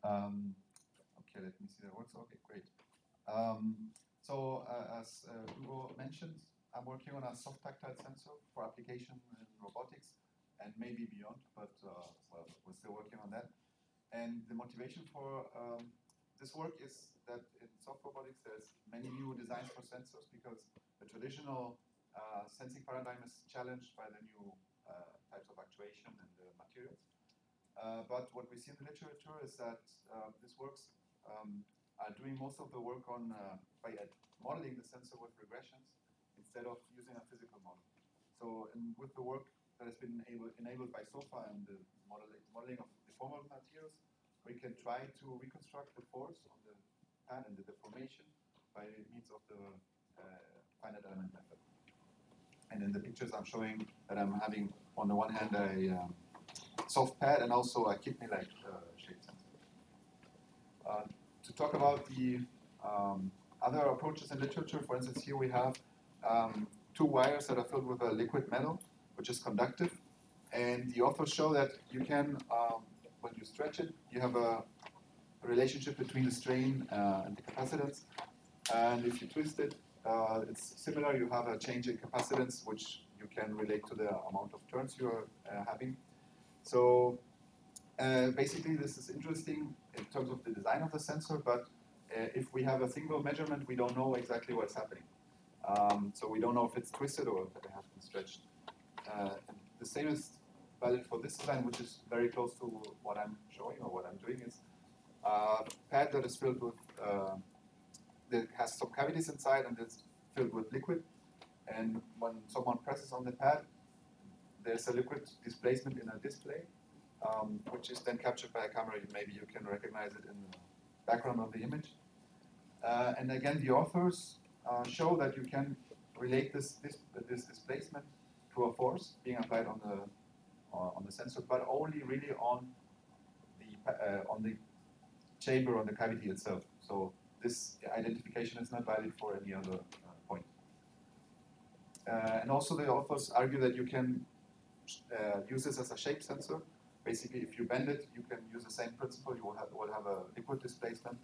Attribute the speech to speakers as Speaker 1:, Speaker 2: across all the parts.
Speaker 1: Okay, let me see that works. Okay, great. As Hugo mentioned, I'm working on a soft tactile sensor for application in robotics and maybe beyond, but well, we're still working on that. And the motivation for this work is that in soft robotics there's many new designs for sensors because the traditional sensing paradigm is challenged by the new types of actuation and the materials. But what we see in the literature is that these works are doing most of the work on by modeling the sensor with regressions instead of using a physical model. So with the work that has been enabled by SOFA and the modeling of deformable materials, we can try to reconstruct the force on the pad and the deformation by means of the finite element method. And in the pictures I'm showing that I'm having on the one hand a soft pad and also a kidney-like shape sensor. To talk about the other approaches in literature, for instance, here we have two wires that are filled with a liquid metal, which is conductive. And the authors show that you can, when you stretch it, you have a relationship between the strain and the capacitance. And if you twist it, it's similar. You have a change in capacitance, which you can relate to the amount of turns you're having. So basically, this is interesting in terms of the design of the sensor, but if we have a single measurement, we don't know exactly what's happening. So we don't know if it's twisted or if it has been stretched. And the same is valid for this design, which is very close to what I'm showing or what I'm doing is a pad that is filled with, that has some cavities inside and it's filled with liquid. And when someone presses on the pad, there's a liquid displacement in a display, which is then captured by a camera. Maybe you can recognize it in the background of the image. And again, the authors show that you can relate this displacement to a force being applied on the sensor, but only really on the chamber, on the cavity itself. So this identification is not valid for any other point. And also the authors argue that you can use this as a shape sensor. Basically, if you bend it, you can use the same principle. You will have a liquid displacement,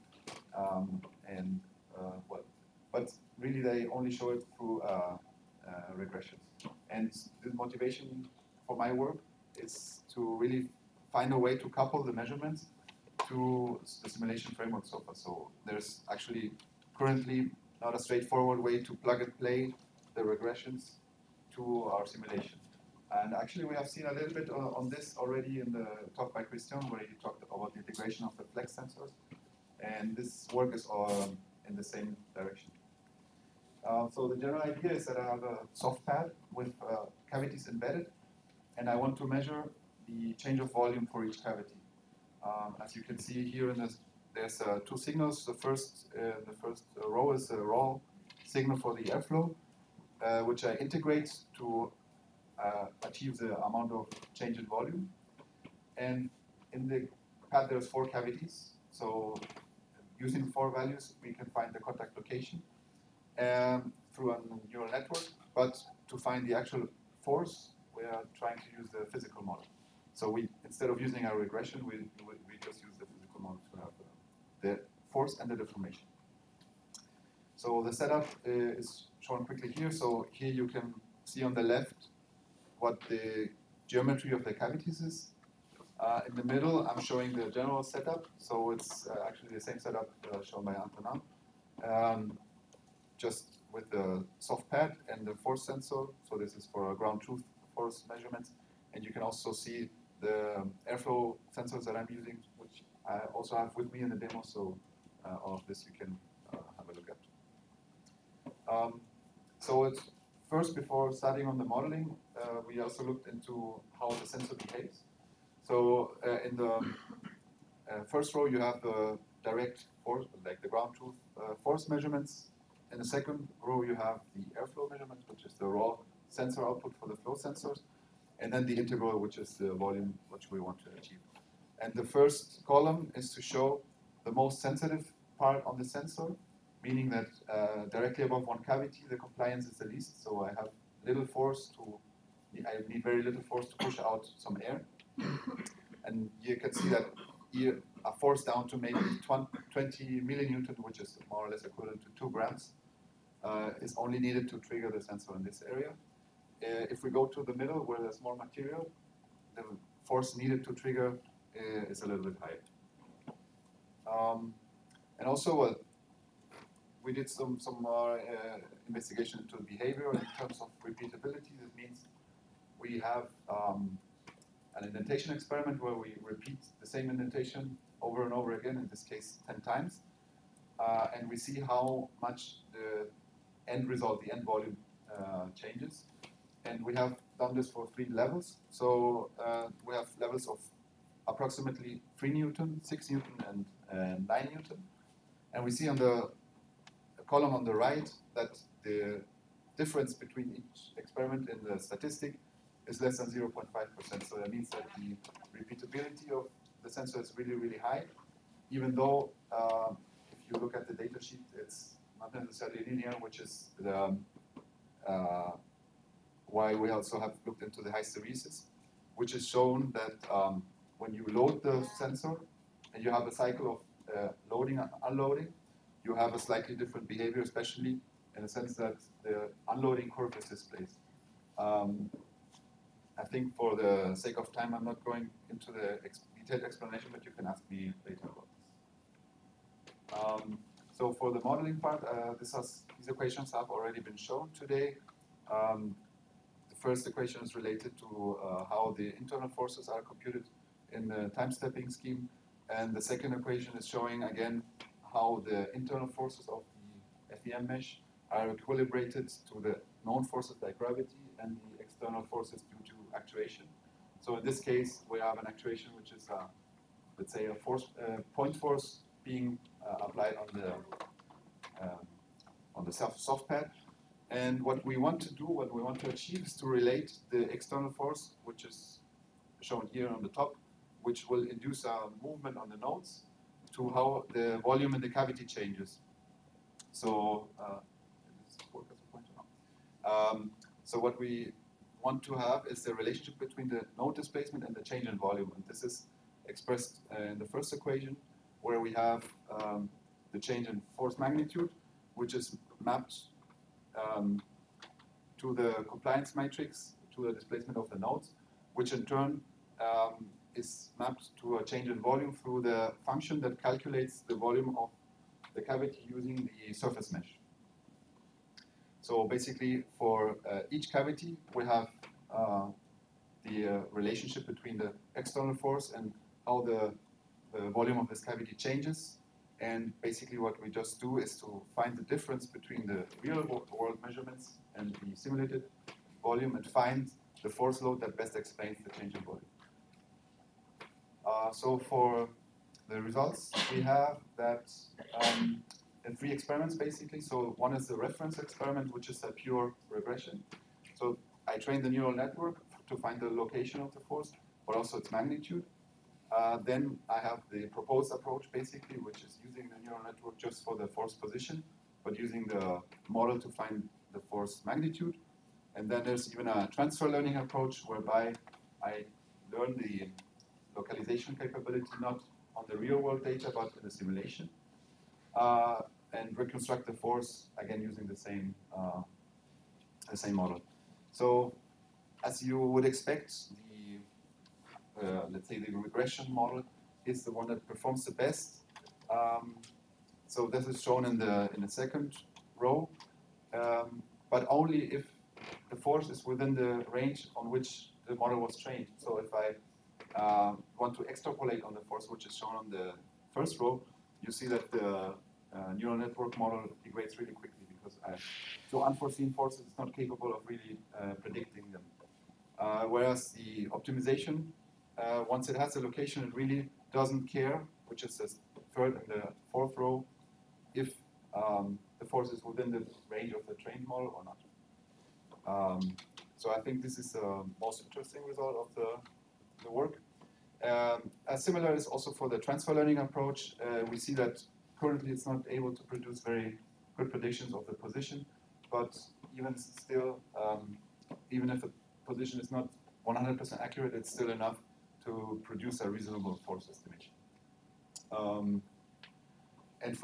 Speaker 1: but really they only show it through regressions. And the motivation for my work is to really find a way to couple the measurements to the simulation framework so far. So there's actually currently not a straightforward way to plug and play the regressions to our simulation. And actually we have seen a little bit on this already in the talk by Christian, where he talked about the integration of the flex sensors. And this work is in the same direction. So the general idea is that I have a soft pad with cavities embedded, and I want to measure the change of volume for each cavity. As you can see here in this, there's two signals. The first row is a raw signal for the airflow, which I integrate to achieve the amount of change in volume. And in the pad there's 4 cavities. So using 4 values, we can find the contact location through a neural network. But to find the actual force, we are trying to use the physical model. So instead of using a regression, we just use the physical model to have the force and the deformation. So the setup is shown quickly here. So here you can see on the left what the geometry of the cavities is. In the middle, I'm showing the general setup. So it's actually the same setup shown by Antonin, just with the soft pad and the force sensor. So this is for ground truth force measurements. And you can also see the airflow sensors that I'm using, which I also have with me in the demo. So all of this you can have a look at. So it's first, before starting on the modeling, we also looked into how the sensor behaves. So in the first row, you have the direct force, like the ground truth force measurements. In the second row, you have the airflow measurements, which is the raw sensor output for the flow sensors. And then the integral, which is the volume which we want to achieve. And the first column is to show the most sensitive part on the sensor, meaning that directly above one cavity, the compliance is the least. So I have little force I need very little force to push out some air. And you can see that here a force down to maybe 20 millinewton, which is more or less equivalent to 2 grams, is only needed to trigger the sensor in this area. If we go to the middle where there's more material, the force needed to trigger is a little bit higher. And also, we did some more investigation into behavior in terms of repeatability. That means we have an indentation experiment where we repeat the same indentation over and over again, in this case 10 times, and we see how much the end result, the end volume, changes. And we have done this for 3 levels. So we have levels of approximately 3 Newton, 6 Newton, and 9 Newton. And we see on the column on the right that the difference between each experiment in the statistic is less than 0.5%. So that means that the repeatability of the sensor is really, really high, even though if you look at the data sheet, it's not necessarily linear, which is the why we also have looked into the hysteresis, which is shown that when you load the sensor and you have a cycle of loading and unloading, you have a slightly different behavior, especially in the sense that the unloading curve is displaced. I think for the sake of time, I'm not going into the detailed explanation, but you can ask me later about this. So for the modeling part, these equations have already been shown today. The first equation is related to how the internal forces are computed in the time-stepping scheme. And the second equation is showing, again, how the internal forces of the FEM mesh are equilibrated to the known forces like gravity and the external forces due to actuation. So in this case, we have an actuation which is, let's say, a force, point force being applied on the soft pad. And what we want to do, what we want to achieve, is to relate the external force, which is shown here on the top, which will induce a movement on the nodes, to how the volume in the cavity changes. So, so what we want to have is the relationship between the node displacement and the change in volume. And this is expressed in the first equation, where we have the change in force magnitude, which is mapped to the compliance matrix, to the displacement of the nodes, which in turn is mapped to a change in volume through the function that calculates the volume of the cavity using the surface mesh. So basically, for each cavity, we have the relationship between the external force and how the volume of this cavity changes. And basically what we just do is to find the difference between the real world measurements and the simulated volume and find the force load that best explains the change in volume. So for the results, we have that in 3 experiments basically. So one is the reference experiment, which is a pure regression. So I trained the neural network to find the location of the force, but also its magnitude. Then I have the proposed approach, basically, which is using the neural network just for the force position, but using the model to find the force magnitude. And then there's even a transfer learning approach, whereby I learn the localization capability not on the real world data, but in the simulation, and reconstruct the force, again, using the same model. So as you would expect, let's say the regression model is the one that performs the best. So this is shown in the second row, but only if the force is within the range on which the model was trained. So if I want to extrapolate on the force, which is shown on the first row, you see that the neural network model degrades really quickly, because so unforeseen forces is not capable of really predicting them. Whereas the optimization, once it has a location, it really doesn't care, which is the third and the fourth row, if the force is within the range of the trained model or not. So I think this is the most interesting result of the work. Similar is also for the transfer learning approach. We see that currently it's not able to produce very good predictions of the position, but even still, even if the position is not 100% accurate, it's still enough to produce a reasonable force estimation. And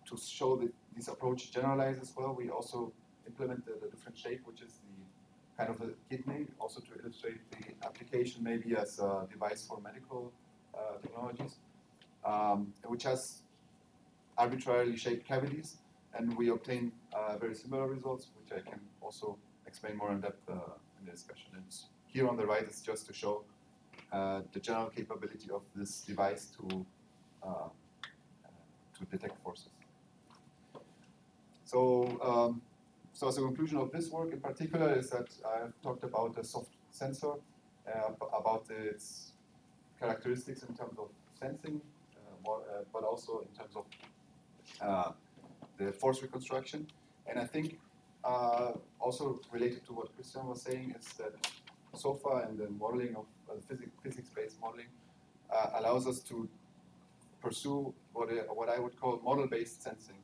Speaker 1: to show that this approach generalized as well, we also implemented a different shape, which is the kind of a kidney, also to illustrate the application maybe as a device for medical technologies, which has arbitrarily shaped cavities, and we obtain very similar results, which I can also explain more in depth in the discussion. And here on the right is just to show the general capability of this device to detect forces. So, so as a conclusion of this work in particular is that I've talked about a soft sensor, about its characteristics in terms of sensing, but also in terms of the force reconstruction. And I think also related to what Christian was saying is that so far in the modeling of physics-based modeling allows us to pursue what I would call model-based sensing.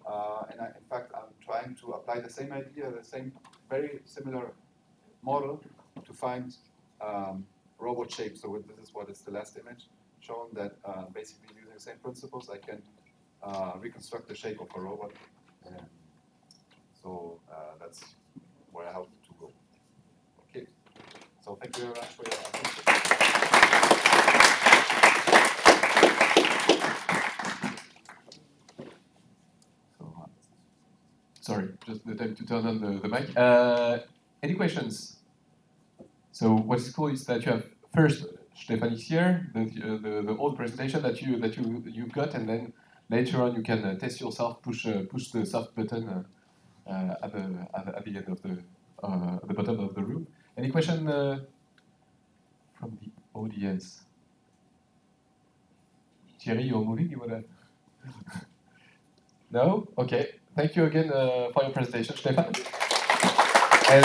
Speaker 1: And in fact, I'm trying to apply the same idea, the same very similar model to find robot shapes. So this is what is the last image shown, that basically using the same principles, I can reconstruct the shape of a robot. And so that's where I hope to go. Okay. So thank you very much for your attention.
Speaker 2: Sorry, just the time to turn on the mic. Any questions? So what's cool is that you have first Stefan is here, the old presentation that you've got, and then later on you can test yourself, push the soft button at the end of the bottom of the room. Any question from the audience? Thierry, you're moving. You wanna? No? Okay. Thank you again for your presentation, Stefan. And